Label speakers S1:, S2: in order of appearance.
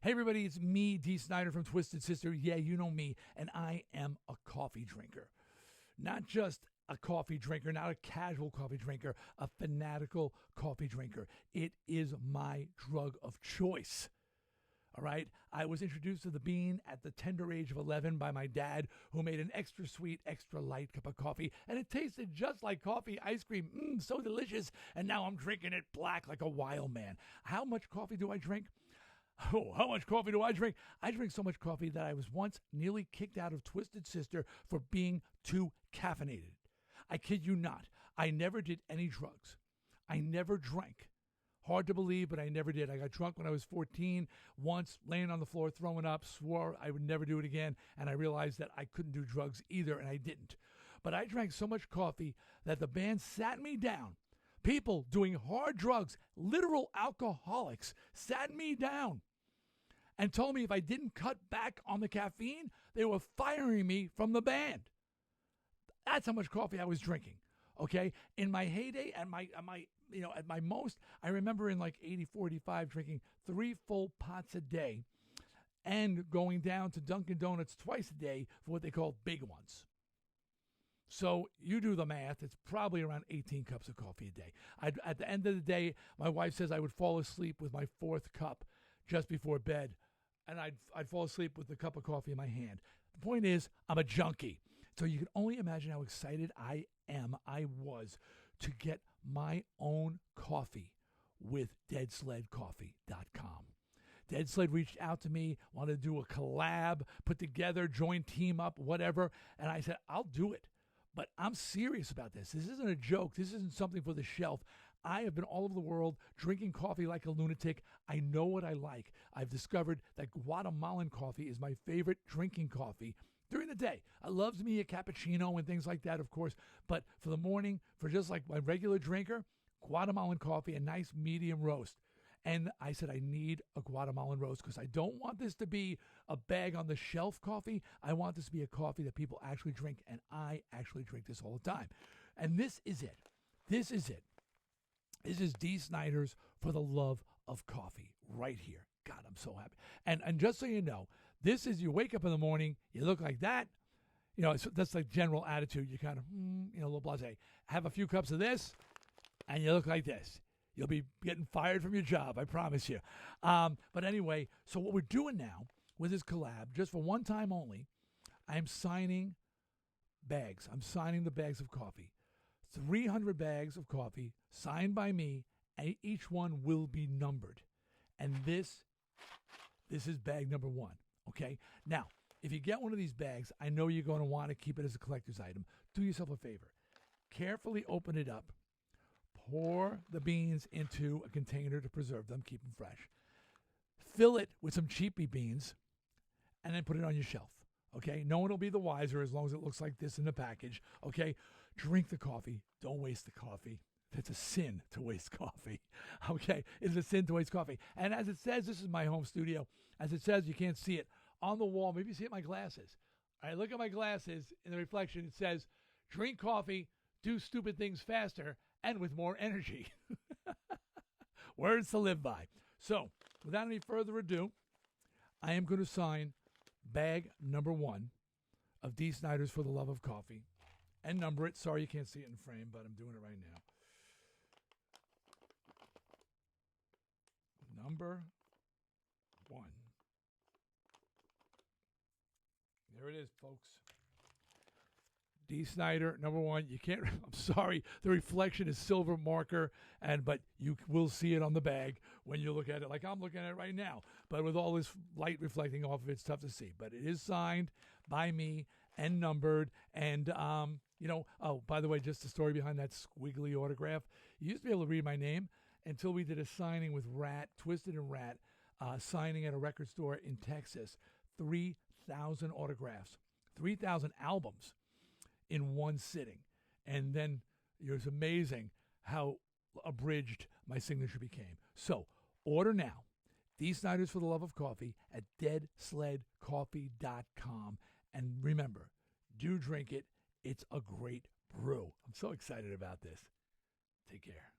S1: Hey everybody, it's me, Dee Snider from Twisted Sister. Yeah, you know me, and I am a coffee drinker. Not just a coffee drinker, not a casual coffee drinker, a fanatical coffee drinker. It is my drug of choice. All right. I was introduced to the bean at the tender age of 11 by my dad, who made an extra sweet, extra light cup of coffee, and it tasted just like coffee ice cream. So delicious. And now I'm drinking it black like a wild man. How much coffee do I drink? Oh, how much coffee do I drink? I drink so much coffee that I was once nearly kicked out of Twisted Sister for being too caffeinated. I kid you not. I never did any drugs. I never drank. Hard to believe, but I never did. I got drunk when I was 14, once laying on the floor, throwing up, swore I would never do it again, and I realized that I couldn't do drugs either, and I didn't. But I drank so much coffee that the band sat me down. People doing hard drugs, literal alcoholics, sat me down and told me if I didn't cut back on the caffeine, they were firing me from the band. That's how much coffee I was drinking. Okay, in my heyday, at my most, I remember in like 84, 85, drinking 3 full pots a day, and going down to Dunkin' Donuts twice a day for what they call big ones. So you do the math. It's probably around 18 cups of coffee a day. At the end of the day, my wife says I would fall asleep with my 4th cup just before bed, and I'd fall asleep with the cup of coffee in my hand. The point is, I'm a junkie. So you can only imagine how excited I was to get my own coffee with DeadsledCoffee.com. Deadsled reached out to me, wanted to do a collab, put together, join team up, whatever. And I said, I'll do it. But I'm serious about this. This isn't a joke. This isn't something for the shelf. I have been all over the world drinking coffee like a lunatic. I know what I like. I've discovered that Guatemalan coffee is my favorite drinking coffee during the day. I love me a cappuccino and things like that, of course. But for the morning, for just like my regular drinker, Guatemalan coffee, a nice medium roast. And I said, I need a Guatemalan roast because I don't want this to be a bag on the shelf coffee. I want this to be a coffee that people actually drink, and I actually drink this all the time. And this is it. This is it. This is Dee Snider's For the Love of Coffee right here. God, I'm so happy. And just so you know, this is, you wake up in the morning, you look like that. You know, that's like general attitude. You kind of, a little blasé. Have a few cups of this, and you look like this. You'll be getting fired from your job, I promise you. But anyway, so what we're doing now with this collab, just for one time only, I'm signing bags. I'm signing the bags of coffee. 300 bags of coffee signed by me, and each one will be numbered. And this is bag number 1, okay? Now, if you get one of these bags, I know you're going to want to keep it as a collector's item. Do yourself a favor. Carefully open it up. Pour the beans into a container to preserve them, keep them fresh. Fill it with some cheapy beans, and then put it on your shelf. Okay? No one will be the wiser as long as it looks like this in the package. Okay? Drink the coffee. Don't waste the coffee. It's a sin to waste coffee. Okay? It's a sin to waste coffee. And as it says, this is my home studio. As it says, you can't see it. On the wall, maybe you see it in my glasses. I look at my glasses, in the reflection, it says, drink coffee, do stupid things faster, and with more energy. Words to live by. So, without any further ado, I am going to sign bag number 1 of Dee Snider's For the Love of Coffee and number it. Sorry you can't see it in frame, but I'm doing it right now. Number 1. There it is, folks. Dee Snider, number 1. You can't, I'm sorry, the reflection is silver marker, but you will see it on the bag when you look at it, like I'm looking at it right now. But with all this light reflecting off of it, it's tough to see. But it is signed by me and numbered. And, oh, by the way, just the story behind that squiggly autograph. You used to be able to read my name until we did a signing with Twisted and Rat, signing at a record store in Texas. 3,000 autographs, 3,000 albums in one sitting. And then it was amazing how abridged my signature became. So order now. Dee Snider's For the Love of Coffee at DeadsledCoffee.com. And remember, do drink it. It's a great brew. I'm so excited about this. Take care.